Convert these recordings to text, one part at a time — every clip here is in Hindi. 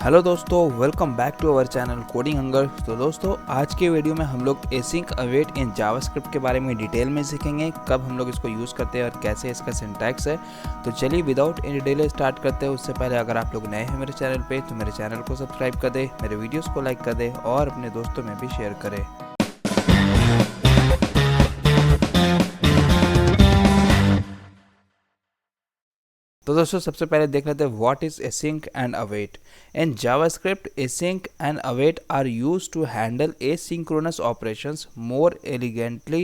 हेलो दोस्तों, welcome back to our channel coding hunger. तो दोस्तों, आज के वीडियो में हम लोग एसिंक अवेट इन जावास्क्रिप्ट के बारे में डिटेल में सीखेंगे, कब हम लोग इसको यूज़ करते हैं और कैसे इसका सिंटैक्स है। तो चलिए विदाउट एनी डिले स्टार्ट करते हैं। उससे पहले अगर आप लोग नए हैं मेरे चैनल पे तो मेरे चैनल को सब्सक्राइब कर दें, मेरे वीडियोज़ को लाइक कर दें और अपने दोस्तों में भी शेयर करें। तो दोस्तों, सबसे पहले देख लेते हैं what is async and await. In JavaScript, async and await are used to handle asynchronous operations more elegantly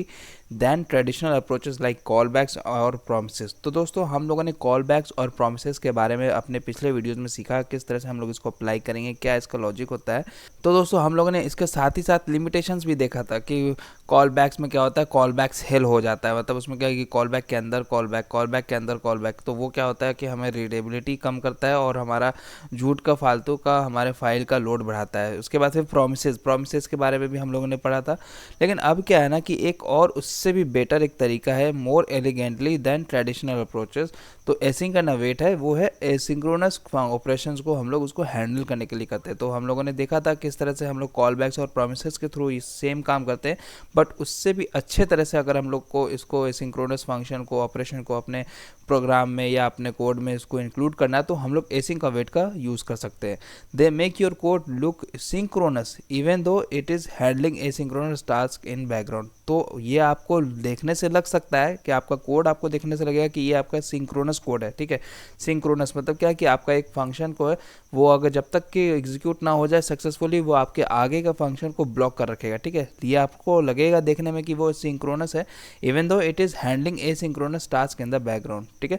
than traditional approaches like callbacks और promises। तो दोस्तों, हम लोगों ने callbacks और promises के बारे में अपने पिछले वीडियोस में सीखा, किस तरह से हम लोग इसको अप्लाई करेंगे, क्या इसका लॉजिक होता है। तो दोस्तों, हम लोगों ने इसके साथ ही साथ लिमिटेशंस भी देखा था कि कॉलबैक्स में क्या होता है, कॉलबैक्स हेल हो जाता है। मतलब उसमें क्या है कि कॉलबैक के अंदर कॉलबैक, कॉलबैक के अंदर कॉलबैक, तो वो क्या होता है कि हमें रीडेबिलिटी कम करता है और हमारा झूठ का फालतू का हमारे फाइल का लोड बढ़ाता है। उसके बाद फिर प्रोमिसेस के बारे में भी हम लोगों ने पढ़ा था। लेकिन अब क्या है ना कि एक और उससे भी बेटर एक तरीका है, मोर एलिगेंटली देन ट्रेडिशनल अप्रोचेस। तो एसिंक एंड अवेट है, वो है एसिंक्रोनस ऑपरेशंस को हम लोग उसको हैंडल करने के लिए करते हैं। तो हम लोगों ने देखा था किस तरह से हम लोग कॉलबैक्स और प्रोमिसेस के थ्रू सेम काम करते हैं, बट उससे भी अच्छे तरह से अगर हम लोग को इसको एसिंक्रोनस फंक्शन को, ऑपरेशन को अपने प्रोग्राम में या अपने कोड में इसको इंक्लूड करना है, तो हम लोग एसिंक अवेट का यूज़ कर सकते हैं। They make your code look synchronous even though it is handling asynchronous task in background. तो ये आपको देखने से लग सकता है कि आपका कोड, आपको देखने से लगेगा कि ये आपका सिंक्रोनस कोड है। ठीक है, सिंक्रोनस मतलब क्या है कि आपका एक फंक्शन को है वो अगर जब तक कि एग्जीक्यूट ना हो जाए सक्सेसफुली, वो आपके आगे का फंक्शन को ब्लॉक कर रखेगा। ठीक है, ये आपको लगेगा देखने में कि वो सिंक्रोनस है even though it is handling asynchronous task in the background. ठीक है,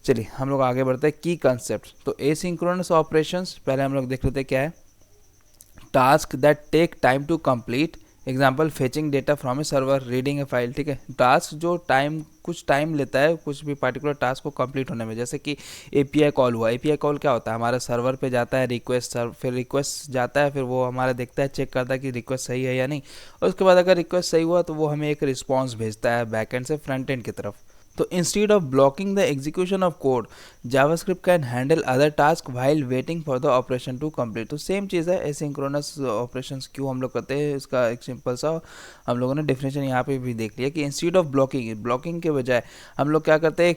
चलिए हम लोग आगे बढ़ते हैं की कंसेप्ट। तो एसिंक्रोनस ऑपरेशंस पहले हम लोग देख लेते हैं क्या है। Task that take time to complete, example fetching data from a server, reading a file. ठीक है, टास्क जो कुछ टाइम लेता है कुछ भी पर्टिकुलर टास्क को कंप्लीट होने में, जैसे कि एपीआई कॉल हुआ। एपीआई कॉल क्या होता है, हमारे सर्वर पे जाता है रिक्वेस्ट, फिर रिक्वेस्ट जाता है, फिर वो हमारा देखता है, चेक करता है कि रिक्वेस्ट सही है या नहीं, और उसके बाद अगर रिक्वेस्ट सही हुआ तो वो हमें एक रिस्पॉन्स भेजता है बैकएंड से फ्रंट एंड की तरफ। तो instead of blocking the execution of code, JavaScript can handle other task while waiting for the operation to complete. तो सेम चीज़ है, एसिंक्रोनस ऑपरेशंस क्यों हम लोग करते हैं, इसका एक सिंपल सा हम लोगों ने डेफिनेशन यहाँ पे भी देख लिया कि इंस्टेड ऑफ ब्लॉकिंग के बजाय हम लोग क्या करते हैं,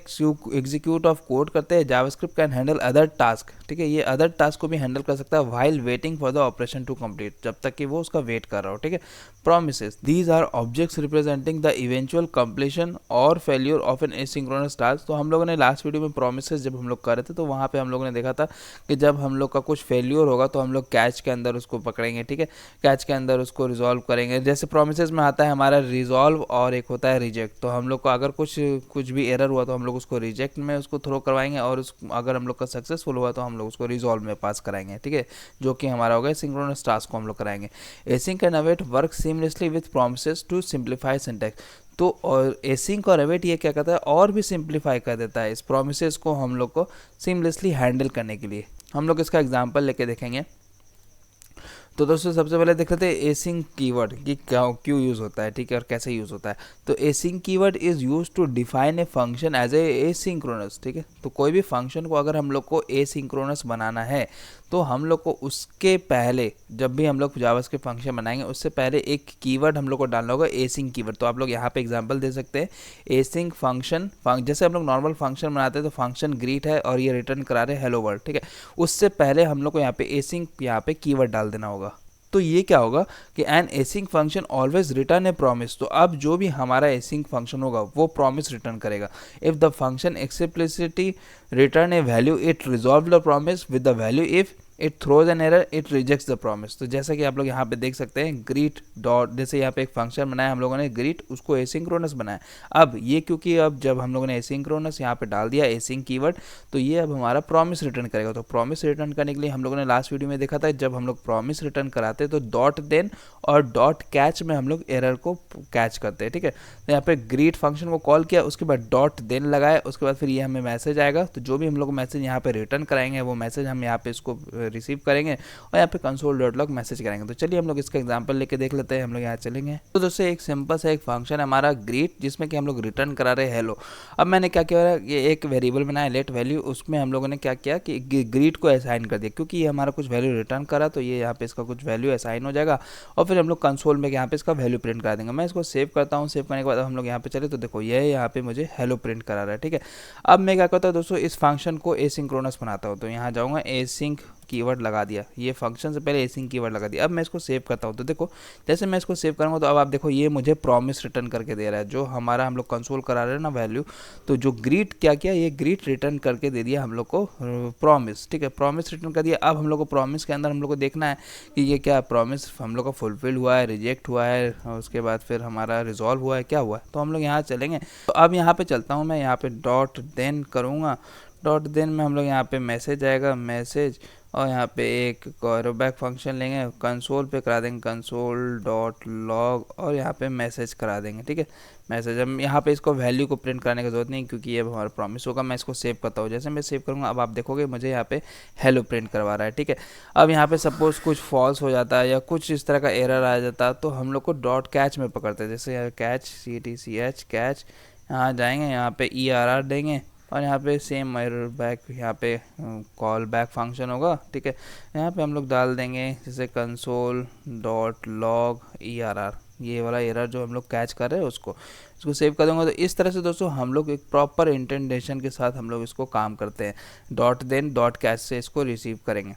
एग्जीक्यूट ऑफ कोड करते हैं। JavaScript can handle other task. ठीक है, ये अदर टास्क को भी हैंडल कर सकता है while waiting for the operation to complete, जब तक कि वो उसका वेट कर रहा हो। ठीक है, promises, these are objects representing the eventual completion or failure of an asynchronous task। तो हम लोगों ने लास्ट वीडियो में promises जब हम लोग कर रहे थे तो वहाँ पे हम लोगों ने देखा था कि जब हम लोग का कुछ फेल्यूर होगा तो हम लोग कैच के अंदर उसको पकड़ेंगे। ठीक है, कैच के अंदर उसको रिजॉल्व करेंगे। जैसे promises में आता है हमारा रिजॉल्व और एक होता है रिजेक्ट। तो हम लोग को अगर कुछ भी एरर हुआ तो हम लोग उसको रिजेक्ट में उसको थ्रो करवाएंगे, और अगर हम लोग का सक्सेसफुल हुआ तो हम लोग उसको रिजॉल्व में पास कराएंगे। ठीक है, जो कि हमारा हो गया सिंक्रोनस टास्क को हम लोग कराएंगे। Async and await work seamlessly with promises to simplify syntax। तो और एसिंक और अवेट ये क्या करता है, और भी सिंप्लीफाई कर देता है इस प्रोमिसेस को हम लोग को सीमलेसली हैंडल करने के लिए। हम लोग इसका एग्जांपल लेके देखेंगे। तो दोस्तों, सबसे पहले देख लेते हैं एसिंक कीवर्ड कि क्यों यूज़ होता है। ठीक है, और कैसे यूज़ होता है। तो async keyword is use to define a function as a asynchronous. ठीक है, तो कोई भी फंक्शन को अगर हम लोग को एसिंक्रोनस बनाना है तो हम लोग को उसके पहले, जब भी हम लोग जावास्क्रिप्ट फंक्शन बनाएंगे उससे पहले एक कीवर्ड हम लोग को डालना होगा, एसिंक कीवर्ड। तो आप लोग यहाँ पे एग्जांपल दे सकते हैं, एसिंक फंक्शन, जैसे हम लोग नॉर्मल फंक्शन बनाते हैं तो फंक्शन ग्रीट है और ये रिटर्न करा रहे हेलो वर्ल्ड। ठीक है, उससे पहले हम लोग को यहाँ पे एसिंक यहाँ पे कीवर्ड डाल देना होगा। तो ये क्या होगा कि an async function always return a promise. तो अब जो भी हमारा एसिंक फंक्शन होगा वो प्रॉमिस रिटर्न करेगा। If the function explicitly return a value it resolve the promise, with the value if it throws an error it rejects the promise. तो जैसा कि आप लोग यहाँ पे देख सकते हैं ग्रीट डॉट, जैसे यहाँ पे एक फंक्शन बनाया हम लोगों ने ग्रीट, उसको एसिंक्रोनस बनाया। अब ये क्योंकि अब जब हम लोगों ने एसिंक्रोनस यहाँ पे डाल दिया एसिंक कीवर्ड, तो ये अब हमारा प्रॉमिस रिटर्न करेगा। तो प्रॉमिस रिटर्न करने के लिए हम लोगों ने लास्ट वीडियो में देखा था, जब हम लोग प्रॉमिस रिटर्न कराते तो डॉट देन और डॉट कैच में हम लोग एरर को कैच करते हैं। ठीक है, तो यहाँ पे ग्रीट फंक्शन को कॉल किया, उसके बाद डॉट देन लगाया, उसके बाद फिर ये हमें मैसेज आएगा। तो जो भी हम लोग मैसेज यहाँ पे रिटर्न कराएंगे वो मैसेज हम यहाँ पे इसको रिसीव करेंगे और यहाँ पे कंसोल डॉट लॉग मैसेज करेंगे। तो चलिए हम लोग इसका एग्जांपल लेके देख लेते हैं। हम लोग यहाँ चलेंगे तो दोस्तों एक सिंपल सा एक फंक्शन है हमारा ग्रीट, जिसमें कि हम लोग रिटर्न करा रहे हैं हेलो। अब मैंने क्या किया, ये एक वेरिएबल बनाया लेट वैल्यू, उसमें हम लोगों ने क्या किया कि ग्रीट को असाइन कर दिया, क्योंकि ये हमारा कुछ वैल्यू रिटर्न करा तो ये यहाँ पे इसका कुछ वैल्यू असाइन हो जाएगा और फिर हम लोग कंसोल में यहाँ पे इसका वैल्यू प्रिंट करा देंगे। मैं इसको सेव करता हूँ। सेव करने के बाद हम लोग यहाँ पे चले तो देखो ये यहाँ पे मुझे हेलो प्रिंट करा रहा है। ठीक है, अब मैं क्या करता हूँ दोस्तों, इस फंक्शन को एसिंक्रोनस बनाता हूँ। तो यहाँ जाऊँगा, एसिंक कीवर्ड लगा दिया, ये फंक्शन से पहले एसिंक कीवर्ड लगा दिया। अब मैं इसको सेव करता हूँ तो देखो जैसे मैं इसको सेव करूँगा तो अब आप देखो ये मुझे प्रॉमिस रिटर्न करके दे रहा है, जो हमारा हम लोग कंसोल करा रहे हैं ना वैल्यू। तो जो ग्रीट क्या किया, ये ग्रीट रिटर्न करके दे दिया हम लोग को प्रॉमिस। ठीक है, प्रॉमिस रिटर्न कर दिया। अब हम लोग को प्रॉमिस के अंदर हम लोग को देखना है कि ये क्या प्रॉमिस हम लोग का फुलफिल हुआ है, रिजेक्ट हुआ है, उसके बाद फिर हमारा रिजॉल्व हुआ है, क्या हुआ है। तो हम लोग यहाँ चलेंगे। तो अब यहाँ पे चलता हूँ मैं, यहाँ पे डॉट देन करूँगा। डॉट देन में हम लोग यहाँ पे मैसेज आएगा, मैसेज, और यहाँ पे एक बैक फंक्शन लेंगे, कंसोल पे करा देंगे कंसोल डॉट लॉग और यहाँ पे मैसेज करा देंगे। ठीक है, मैसेज। हम यहाँ पे इसको वैल्यू को प्रिंट करने की जरूरत नहीं, क्योंकि ये हमारा प्रॉमिस होगा। मैं इसको सेव करता हूँ। जैसे मैं सेव करूँगा अब आप देखोगे मुझे यहाँ पे हेलो प्रिंट करवा रहा है। ठीक है, अब यहाँ पे सपोज कुछ फॉल्स हो जाता है या कुछ इस तरह का एरर आ जाता है तो हम लोग को डॉट कैच में पकड़ते हैं। जैसे कैच CATCH कैच, यहाँ जाएंगे, यहाँ पे ERR देंगे और यहाँ पे सेम एरर बैक, यहाँ पे कॉल बैक फंक्शन होगा। ठीक है, यहाँ पे हम लोग डाल देंगे जैसे कंसोल डॉट लॉग ERR, ये वाला एरर जो हम लोग कैच कर रहे हैं इसको सेव कर दूंगा। तो इस तरह से दोस्तों हम लोग एक प्रॉपर इंटेंडेशन के साथ हम लोग इसको काम करते हैं। डॉट देन डॉट कैच से इसको रिसीव करेंगे।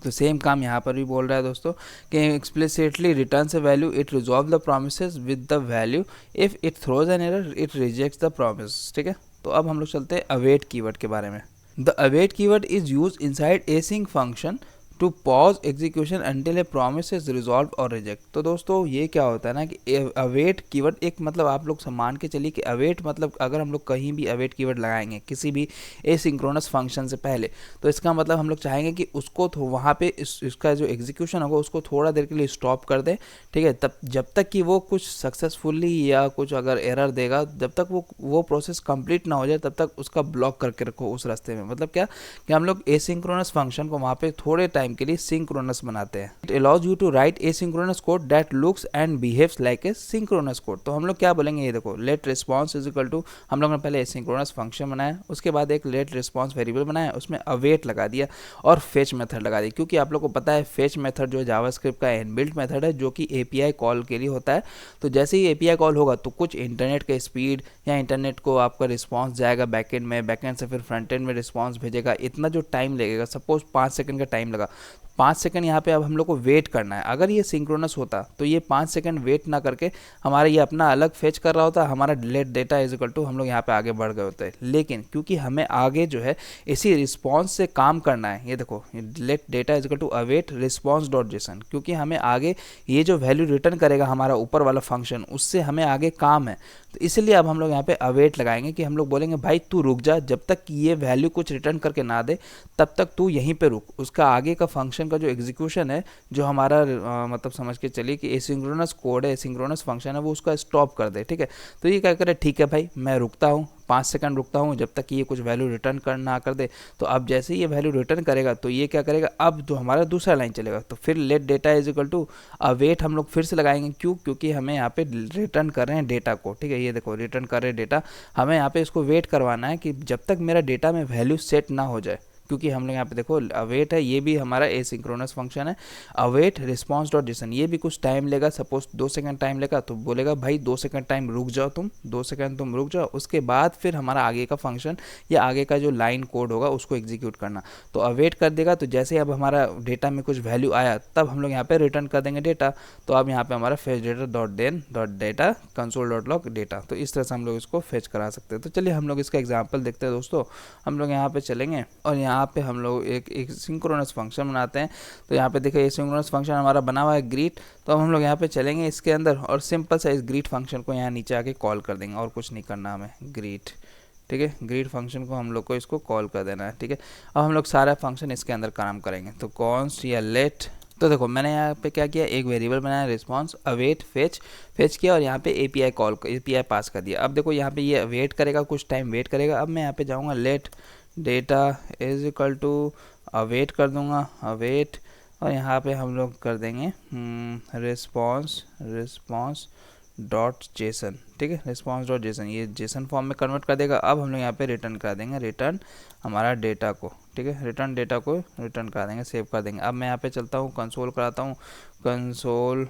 तो सेम काम यहाँ पर भी बोल रहा है दोस्तों कि explicitly returns a value, it resolve the promises with the value, if it throws an error it rejects the promise. ठीक है, तो अब हम लोग चलते हैं अवेट कीवर्ड के बारे में। The await keyword is use inside async function to pause execution until a promise is resolve और रिजेक्ट। तो दोस्तों ये क्या होता है ना कि अवेट कीवर्ड एक मतलब आप लोग मान के चलिए कि अवेट मतलब अगर हम लोग कहीं भी अवेट कीवर्ड लगाएंगे किसी भी एसिंक्रोनस फंक्शन से पहले, तो इसका मतलब हम लोग चाहेंगे कि उसको वहाँ पे इसका जो एग्जीक्यूशन होगा उसको थोड़ा देर के लिए स्टॉप कर दे। ठीक है, तब जब तक कि वो कुछ सक्सेसफुली या कुछ अगर एरर देगा, जब तक वो प्रोसेस कंप्लीट ना हो जाए तब तक उसका ब्लॉक करके रखो उस रास्ते में। मतलब क्या कि हम लोग एसिंक्रोनस फंक्शन को वहाँ पे थोड़े टाइम के लिए सिंक्रोनस बनाते हैं। It allows you to write asynchronous code that looks and behaves like a synchronous code. तो हम लोग क्या बोलेंगे, ये देखो let response is equal to, हम लोग ने पहले एसिंक्रोनस फंक्शन बनाया, उसके बाद एक लेट रिस्पॉन्स वेरिएबल बनाया, उसमें अवेट लगा दिया और फेच मेथड लगा दी। क्योंकि आप लोग को पता है फेच मेथड जो जावास्क्रिप्ट का इनबिल्ट मेथड है जो कि API कॉल के लिए होता है। तो जैसे ही API कॉल होगा तो कुछ इंटरनेट का स्पीड या इंटरनेट को आपका रिस्पॉन्स जाएगा बैकएंड में, बैकएंड से फिर फ्रंट एंड में रिस्पॉन्स भेजेगा। इतना जो टाइम लगेगा, सपोज 5 सेकंड का टाइम लगा, 5 सेकंड यहाँ पे अब हम लोग को वेट करना है। अगर ये सिंक्रोनस होता तो ये 5 सेकंड वेट ना करके हमारा ये अपना अलग फेच कर रहा होता, हमारा let data is equal to हम लोग यहाँ पे आगे बढ़ गए होते हैं। लेकिन क्योंकि हमें आगे जो है इसी रिस्पॉन्स से काम करना है, ये देखो let data is equal to await response dot JSON, क्योंकि हमें आगे ये जो वैल्यू रिटर्न करेगा हमारा ऊपर वाला फंक्शन, उससे हमें आगे काम है। तो इसलिए अब हम लोग यहाँ पे अवेट लगाएंगे कि हम लोग बोलेंगे भाई तू रुक जा, जब तक ये वैल्यू कुछ रिटर्न करके ना दे तब तक तू यहीं पे रुक। उसका आगे का फंक्शन का जो एग्जीक्यूशन है, जो हमारा मतलब समझ के चलिए कि एसिंक्रोनस कोड है, एसिंक्रोनस फंक्शन है, वो उसका स्टॉप कर दे। ठीक है, तो ये क्या करे, ठीक है भाई मैं रुकता हूँ, 5 सेकंड रुकता हूँ जब तक कि ये कुछ वैल्यू रिटर्न कर ना कर दे। तो अब जैसे ही ये वैल्यू रिटर्न करेगा तो ये क्या करेगा, अब जो हमारा दूसरा लाइन चलेगा तो फिर let data is equal to await हम लोग फिर से लगाएंगे। क्यों, क्योंकि हमें यहाँ पे रिटर्न कर रहे हैं डेटा को। ठीक है, ये देखो रिटर्न कर रहे हैं डेटा, हमें यहाँ पे इसको वेट करवाना है कि जब तक मेरा डेटा में वैल्यू सेट ना हो जाए। क्योंकि हम लोग यहाँ पे देखो अवेट है, ये भी हमारा एसिंक्रोनस फंक्शन है। अवेट रिस्पॉन्स डॉट जेसन, ये भी कुछ टाइम लेगा, सपोज 2 सेकंड टाइम लेगा तो बोलेगा भाई 2 सेकंड टाइम रुक जाओ, तुम 2 सेकंड तुम रुक जाओ, उसके बाद फिर हमारा आगे का फंक्शन या आगे का जो लाइन कोड होगा उसको एग्जीक्यूट करना। तो अवेट कर देगा, तो जैसे अब हमारा डेटा में कुछ वैल्यू आया तब हम लोग यहाँ पे रिटर्न कर देंगे डेटा। तो अब यहाँ पे हमारा fetch data dot then dot data console dot log data. तो इस तरह से हम लोग इसको फेच करा सकते हैं। तो चलिए हम लोग इसका एग्जाम्पल देखते हैं दोस्तों। हम लोग यहाँ पे चलेंगे और यहाँ पे हम लोग एक सिंक्रोनस फंक्शन बनाते हैं। तो यहाँ पे देखिए ये सिंक्रोनस फंक्शन हमारा बना हुआ है ग्रीट। तो अब हम लोग यहाँ पे चलेंगे इसके अंदर और सिंपल सा इस ग्रीट फंक्शन को यहाँ नीचे आके कॉल कर देंगे, और कुछ नहीं करना हमें, ग्रीट। ठीक है, ग्रीट फंक्शन को हम लोग को इसको कॉल कर देना है। ठीक है, अब हम लोग सारा फंक्शन इसके अंदर काम करेंगे। तो कॉन्स्ट या लेट, तो देखो मैंने यहाँ पे क्या किया, एक वेरिएबल बनाया रिस्पॉन्स, अवेट फेच किया और यहाँ पे API पास कर दिया। अब देखो यहाँ पे ये वेट करेगा, कुछ टाइम वेट करेगा। अब मैं यहाँ पे जाऊँगा let data is equal to await कर दूंगा, अवेट, और यहाँ पे हम लोग कर देंगे रिस्पॉन्स डॉट जेसन, ठीक है, रिस्पॉन्स डॉट जेसन, ये जेसन फॉर्म में कन्वर्ट कर देगा। अब हम लोग यहाँ पे रिटर्न कर देंगे, रिटर्न हमारा डेटा को, ठीक है, रिटर्न डेटा को रिटर्न कर देंगे, सेव कर देंगे। अब मैं यहाँ पे चलता हूँ, कंसोल कराता हूँ, कंसोल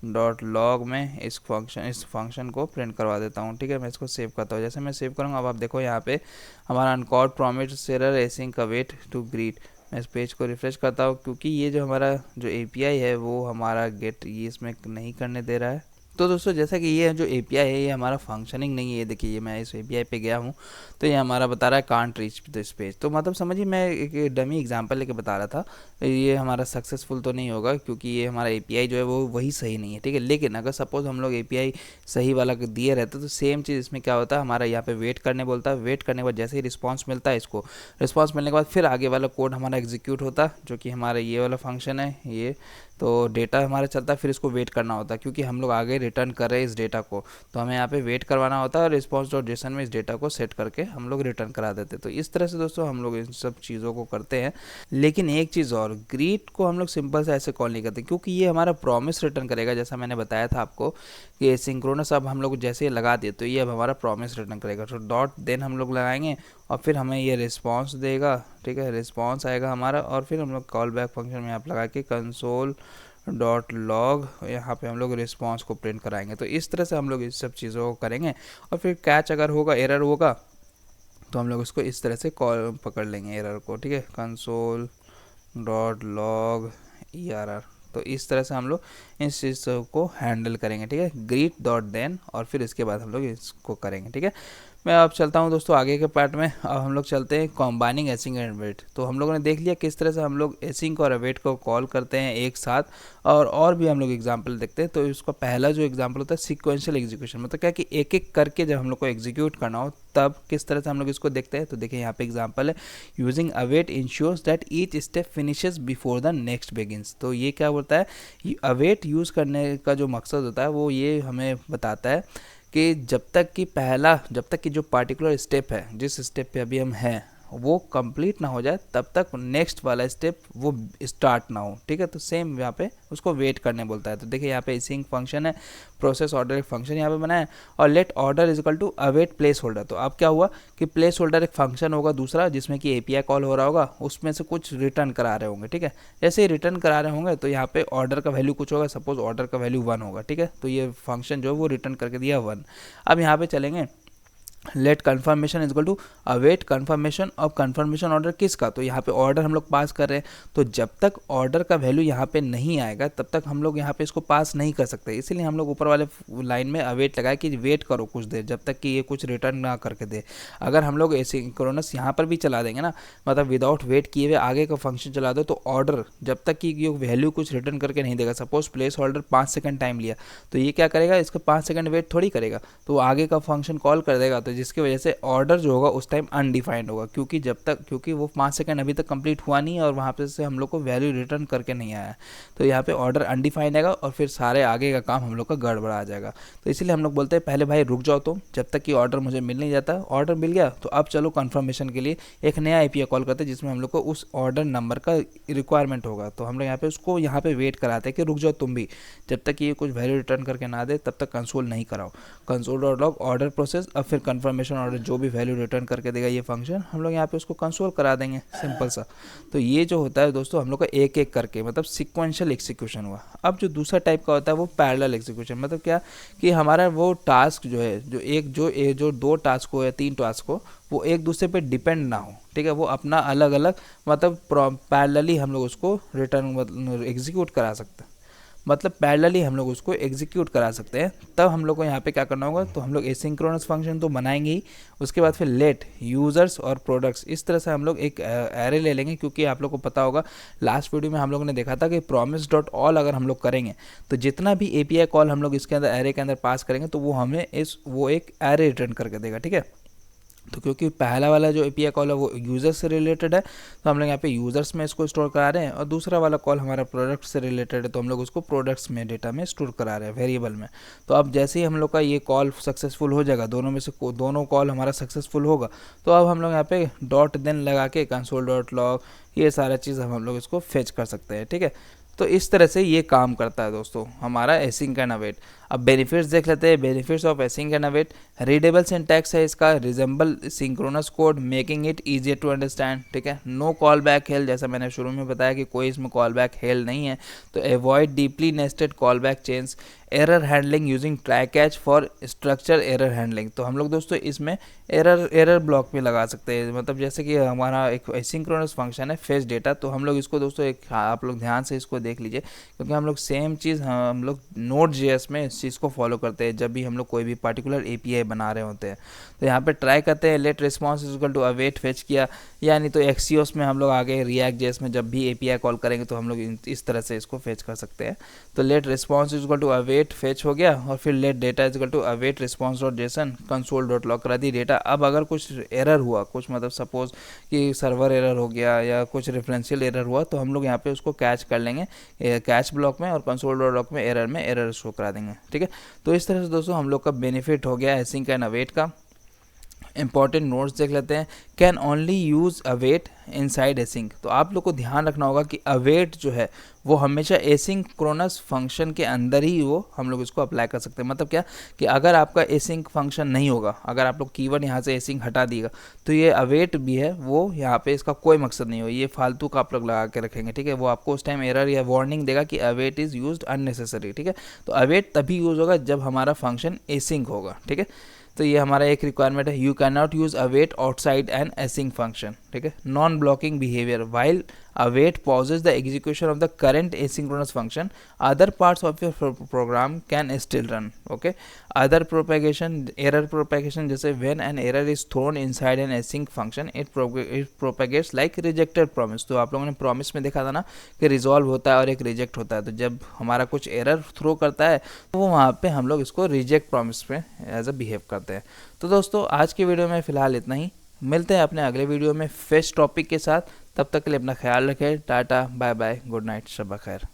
डॉट लॉग में इस फंक्शन को प्रिंट करवा देता हूँ, ठीक है। मैं इसको सेव करता हूँ, जैसे मैं सेव करूँगा अब आप देखो यहाँ पे हमारा uncaught promise error async await to greet. मैं इस पेज को रिफ्रेश करता हूँ क्योंकि ये जो हमारा जो एपीआई है वो हमारा गेट ये इसमें नहीं करने दे रहा है। तो दोस्तों जैसा कि ये जो एपीआई है ये हमारा फंक्शनिंग नहीं है, ये देखिए ये मैं इस एपीआई पे गया हूँ तो ये हमारा बता रहा है कांट रीच दिस पेज। तो मतलब समझिए मैं एक डमी एग्जांपल लेके बता रहा था, ये हमारा सक्सेसफुल तो नहीं होगा क्योंकि ये हमारा एपीआई जो है वो वही सही नहीं है, ठीक है। लेकिन अगर सपोज हम लोग एपीआई सही वाला दिए रहते तो सेम चीज़ इसमें क्या होता है, हमारा यहाँ पे वेट करने बोलता है, वेट करने के बाद जैसे ही रिस्पॉन्स मिलता है, इसको रिस्पॉन्स मिलने के बाद फिर आगे वाला कोड हमारा एग्जीक्यूट होता, जो कि हमारा ये वाला फंक्शन है ये, तो डेटा हमारा चलता है, फिर इसको वेट करना होता है क्योंकि हम लोग आगे रिटर्न कर रहे हैं इस डेटा को, तो हमें यहाँ पे वेट करवाना होता है और रिस्पॉन्स डॉट जेसन में इस डेटा को सेट करके हम लोग रिटर्न करा देते। तो इस तरह से दोस्तों हम लोग इन सब चीज़ों को करते हैं। लेकिन एक चीज़ और, ग्रीट को हम लोग सिंपल से ऐसे कॉल नहीं करते क्योंकि ये हमारा प्रॉमिस रिटर्न करेगा, जैसा मैंने बताया था आपको कि एसिंक्रोनस अब हम लोग जैसे लगा दिए तो ये अब हमारा प्रॉमिस रिटर्न करेगा। तो डॉट देन हम लोग लगाएंगे और फिर हमें ये रिस्पॉन्स देगा, ठीक है, रिस्पॉन्स आएगा हमारा, और फिर हम लोग कॉल बैक फंक्शन में आप लगा के कंसोल डॉट लॉग यहाँ पे हम लोग रिस्पॉन्स को प्रिंट कराएंगे। तो इस तरह से हम लोग इस सब चीज़ों को करेंगे और फिर कैच अगर होगा, एरर होगा तो हम लोग इसको इस तरह से कॉल पकड़ लेंगे एरर को, ठीक है, कंसोल डॉट लॉग ERR। तो इस तरह से हम लोग इस चीज़ को हैंडल करेंगे, ठीक है, ग्रीट डॉट देन, और फिर इसके बाद हम लोग इसको करेंगे, ठीक है। मैं अब चलता हूं दोस्तों आगे के पार्ट में। अब हम लोग चलते हैं कॉम्बाइनिंग एसिंक एंड अवेट। तो हम लोगों ने देख लिया किस तरह से हम लोग एसिंक और अवेट को कॉल करते हैं एक साथ, और भी हम लोग एग्जांपल देखते हैं। तो इसका पहला जो एग्जांपल होता है सिक्वेंशियल एग्जीक्यूशन, मतलब क्या कि एक एक करके जब हम लोग को एग्जीक्यूट करना हो तब किस तरह से हम लोग इसको देखते हैं। तो देखिए यहाँ पे एग्जांपल है, using await ensures that each step finishes before the next begins. तो ये क्या होता है, अवेट यूज़ करने का जो मकसद होता है वो ये हमें बताता है कि जब तक कि जो पार्टिकुलर स्टेप है, जिस स्टेप पे अभी हम हैं वो कंप्लीट ना हो जाए तब तक नेक्स्ट वाला स्टेप वो स्टार्ट ना हो, ठीक है। तो सेम यहाँ पे उसको वेट करने बोलता है। तो देखिए यहाँ पे सिंक फंक्शन है, प्रोसेस ऑर्डर एक फंक्शन यहाँ पे बना है, और let order is equal to await placeholder. तो अब क्या हुआ कि प्लेस होल्डर एक फंक्शन होगा दूसरा जिसमें कि एपीआई कॉल हो रहा होगा, उसमें से कुछ रिटर्न करा रहे होंगे, ठीक है। जैसे ही रिटर्न करा रहे होंगे तो यहाँ पे ऑर्डर का वैल्यू कुछ होगा, सपोज ऑर्डर का वैल्यू 1 होगा, ठीक है। तो ये फंक्शन जो है वो रिटर्न करके दिया 1। अब यहाँ पे चलेंगे, let confirmation is equal to await confirmation of confirmation order किसका, तो यहाँ पे ऑर्डर हम लोग पास कर रहे हैं, तो जब तक ऑर्डर का वैल्यू यहाँ पे नहीं आएगा तब तक हम लोग यहाँ पे इसको पास नहीं कर सकते। इसीलिए हम लोग ऊपर वाले लाइन में अवेट लगाए कि वेट करो कुछ देर जब तक कि ये कुछ रिटर्न ना करके दे। अगर हम लोग एसिंक्रोनस यहाँ पर भी चला देंगे ना, मतलब विदाउट वेट किए हुए आगे का फंक्शन चला दो, तो ऑर्डर जब तक कि ये वैल्यू कुछ रिटर्न करके नहीं देगा, suppose place holder 5 second time लिया तो ये क्या करेगा, इसका 5 सेकंड वेट थोड़ी करेगा, तो आगे का फंक्शन कॉल कर देगा। तो जिसकी वजह से ऑर्डर जो होगा उस टाइम अनडिफाइंड होगा, क्योंकि वो 5 सेकंड अभी तक कंप्लीट हुआ नहीं है और वहाँ पे से हम लोग को वैल्यू रिटर्न करके नहीं आया है। तो यहाँ पे ऑर्डर अनडिफाइंड आएगा और फिर सारे आगे का काम हम लोग का गड़बड़ा जाएगा। तो इसीलिए हम लोग बोलते हैं पहले भाई रुक जाओ तुम, जब तक कि ऑर्डर मुझे मिल नहीं जाता। ऑर्डर मिल गया तो अब चलो कन्फर्मेशन के लिए एक नया एपीआई कॉल करते हैं जिसमें हम लोग को उस ऑर्डर नंबर का रिक्वायरमेंट होगा। तो हम लोग यहाँ पे उसको यहाँ पे वेट कराते हैं कि रुक जाओ तुम भी, जब तक कि ये कुछ वैल्यू रिटर्न करके ना दे तब तक कंसोल नहीं कराओ। Console dot log order process, अब फिर कन्फर्मेशन ऑर्डर जो भी वैल्यू रिटर्न करके देगा ये फंक्शन, हम लोग यहाँ पे उसको कंसोल करा देंगे, सिंपल सा। तो ये जो होता है दोस्तों हम लोग का एक एक करके मतलब सिक्वेंशियल एग्जीक्यूशन हुआ। अब जो दूसरा टाइप का होता है वो पैरेलल एग्जीक्यूशन, मतलब क्या कि हमारा वो टास्क जो है जो 2 टास्क हो या 3 टास्क हो वो एक दूसरे पे डिपेंड ना हो, ठीक है, वो अपना अलग अलग मतलब पैरेलली हम लोग उसको रिटर्न एग्जीक्यूट करा सकते हैं, मतलब पैरेलली हम लोग उसको एग्जीक्यूट करा सकते हैं। तब हम लोग को यहाँ पे क्या करना होगा, तो हम लोग एसिंक्रोनस फंक्शन तो बनाएंगे ही, उसके बाद फिर लेट यूजर्स और प्रोडक्ट्स, इस तरह से हम लोग एक एरे ले लेंगे। क्योंकि आप लोग को पता होगा लास्ट वीडियो में हम लोगों ने देखा था कि प्रॉमिस डॉट ऑल अगर हम लोग करेंगे तो जितना भी एपीआई कॉल हम लोग इसके अंदर एरे के अंदर पास करेंगे तो वो हमें वो एक एरे रिटर्न करके देगा, ठीक है। तो क्योंकि पहला वाला जो एपीआई कॉल है वो यूज़र से रिलेटेड है, तो हम लोग यहाँ पे यूज़र्स में इसको स्टोर करा रहे हैं, और दूसरा वाला कॉल हमारा प्रोडक्ट से रिलेटेड है, तो हम लोग उसको प्रोडक्ट्स में डेटा में स्टोर करा रहे हैं वेरिएबल में। तो अब जैसे ही हम लोग का ये कॉल सक्सेसफुल हो जाएगा, दोनों में से दोनों कॉल हमारा सक्सेसफुल होगा, तो अब हम लोग यहाँ पे डॉट देन लगा के console.log ये सारा चीज़ हम लोग इसको फेच कर सकते हैं। ठीक है, तो इस तरह से ये काम करता है दोस्तों हमारा एसिंक एंड अवेट। अब बेनिफिट्स देख लेते हैं। Benefits of async and await, readable syntax है इसका, resemble synchronous code, making it easier to understand. ठीक है, नो कॉल बैक हेल, जैसा मैंने शुरू में बताया कि कोई इसमें कॉल बैक हेल नहीं है। तो avoid deeply nested call back chains, error handling using try catch for structure error handling. तो हम लोग दोस्तों इसमें एरर ब्लॉक भी लगा सकते हैं, मतलब जैसे कि हमारा एक एसिंक्रोनस फंक्शन है फेच डेटा, तो हम लोग इसको दोस्तों एक आप लोग ध्यान से इसको देख लीजिए, क्योंकि हम लोग सेम चीज़ हम लोग Node.js में इस चीज़ को फॉलो करते हैं जब भी हम लोग कोई भी पर्टिकुलर एपीआई बना रहे होते हैं। तो यहाँ पे ट्राई करते हैं let response is equal to await fetch किया, यानी तो एक्सियोस में हम लोग आगे React.js में जब भी एपीआई कॉल करेंगे तो हम लोग इस तरह से इसको फेच कर सकते हैं। तो let response is equal to await fetch हो गया, और फिर let data is equal to await response dot JSON console.log करा दी डेटा। अब अगर कुछ एरर हुआ, कुछ मतलब सपोज कि सर्वर एरर हो गया या कुछ रेफरेंशियल एरर हुआ, तो हम लोग यहाँ पे उसको कैच कर लेंगे कैच ब्लॉक में, और console.log में एरर शो करा देंगे। ठीक है, तो इस तरह से दोस्तों हम लोग का बेनिफिट हो गया एसिंक एंड अवेट का। इंपॉर्टेंट नोट्स देख लेते हैं। Can only use await inside async. तो आप लोग को ध्यान रखना होगा कि अवेट जो है वो हमेशा एसिंक्रोनस फंक्शन के अंदर ही वो हम लोग इसको अप्लाई कर सकते हैं। मतलब क्या कि अगर आपका एसिंक फंक्शन नहीं होगा, अगर आप लोग कीवर्ड यहाँ से एसिंक हटा दिएगा, तो ये अवेट भी है वो यहाँ पे इसका कोई मकसद नहीं हो, ये फालतू का आप लोग लगा के रखेंगे। ठीक है, वो आपको उस टाइम एरर या वार्निंग देगा कि अवेट इज़ यूज्ड अननेसेसरी। ठीक है, तो अवेट तभी यूज़ होगा जब हमारा फंक्शन एसिंक होगा। ठीक है, तो ये हमारा एक रिक्वायरमेंट है। You can not use await outside an async function. ठीक है, non blocking behaviour, while await pauses the execution of the current asynchronous function, other parts of your program can still run. Okay, other propagation, error propagation, जैसे when an error is thrown inside an async function it propagates like rejected promise। तो आप लोगों ने promise में देखा था ना कि resolve होता है और एक reject होता है, तो जब हमारा कुछ error throw करता है तो वो वहाँ पे हम लोग इसको reject promise पे एज अ बिहेव करते हैं। तो दोस्तों आज की वीडियो में फ़िलहाल इतना ही, मिलते हैं अपने अगले वीडियो में फ्रेश टॉपिक के साथ। तब तक के लिए अपना ख्याल रखें। Tata, bye bye, good night, शब खैर।